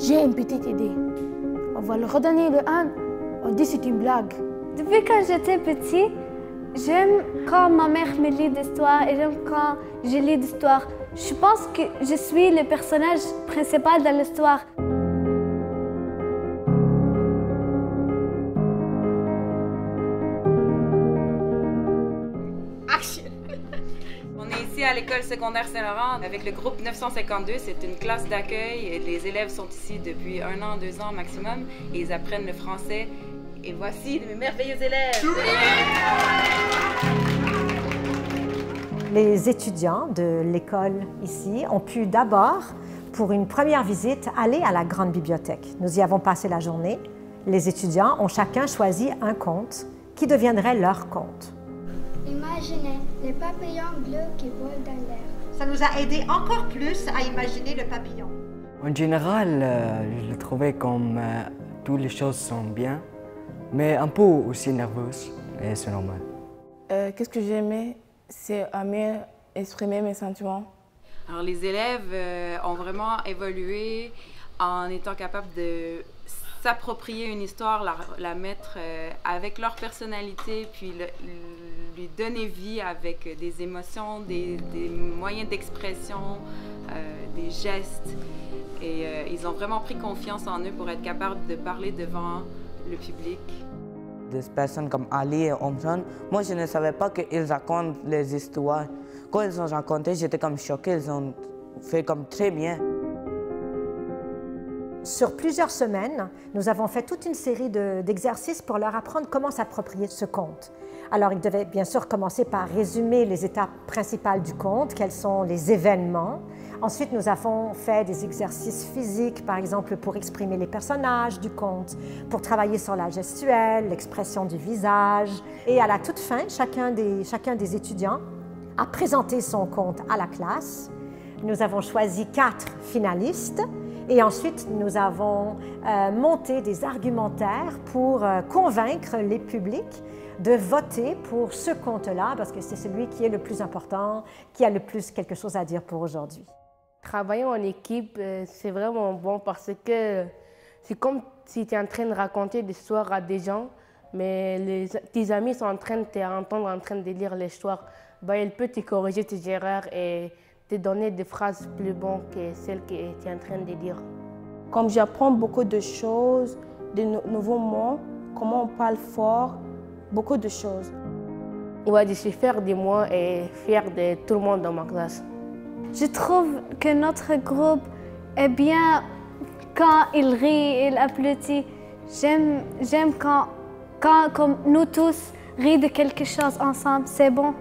J'ai une petite idée. On va leur redonner le âne. On dit c'est une blague. Depuis quand j'étais petit, j'aime quand ma mère me lit d'histoires et j'aime quand je lis d'histoires. Je pense que je suis le personnage principal dans l'histoire. On est ici à l'école secondaire Saint-Laurent avec le groupe 952. C'est une classe d'accueil. Les élèves sont ici depuis 1 an, 2 ans maximum et ils apprennent le français. Et voici mes merveilleux élèves! Les étudiants de l'école ici ont pu d'abord, pour une première visite, aller à la grande bibliothèque. Nous y avons passé la journée. Les étudiants ont chacun choisi un conte qui deviendrait leur conte. Imaginez les papillons bleus qui volent dans l'air. Ça nous a aidé encore plus à imaginer le papillon. En général, je le trouvais comme toutes les choses sont bien, mais un peu aussi nerveuse, et c'est normal. Qu'est-ce que j'aimais, c'est à mieux exprimer mes sentiments. Alors les élèves ont vraiment évolué en étant capables de s'approprier une histoire, la mettre avec leur personnalité, puis lui donner vie avec des émotions, des moyens d'expression, des gestes. Et ils ont vraiment pris confiance en eux pour être capables de parler devant le public. Des personnes comme Ali et Omran, moi je ne savais pas qu'ils racontent les histoires. Quand ils ont raconté, j'étais comme choquée, ils ont fait comme très bien. Sur plusieurs semaines, nous avons fait toute une série d'exercices pour leur apprendre comment s'approprier ce conte. Alors, ils devaient bien sûr commencer par résumer les étapes principales du conte, quels sont les événements. Ensuite, nous avons fait des exercices physiques, par exemple, pour exprimer les personnages du conte, pour travailler sur la gestuelle, l'expression du visage. Et à la toute fin, chacun des étudiants a présenté son conte à la classe. Nous avons choisi 4 finalistes. Et ensuite, nous avons monté des argumentaires pour convaincre les publics de voter pour ce conte-là, parce que c'est celui qui est le plus important, qui a le plus quelque chose à dire pour aujourd'hui. Travailler en équipe, c'est vraiment bon parce que c'est comme si tu es en train de raconter des histoires à des gens, mais tes amis sont en train de t'entendre, en train de lire l'histoire. Ben, ils peuvent te corriger tes erreurs et te donner des phrases plus bonnes que celles que tu es en train de dire. Comme j'apprends beaucoup de choses, de nouveaux mots, comment on parle fort, beaucoup de choses. Ouais, je suis fière de moi et fière de tout le monde dans ma classe. Je trouve que notre groupe est bien quand il rit, il applaudit. J'aime quand comme nous tous rit de quelque chose ensemble, c'est bon.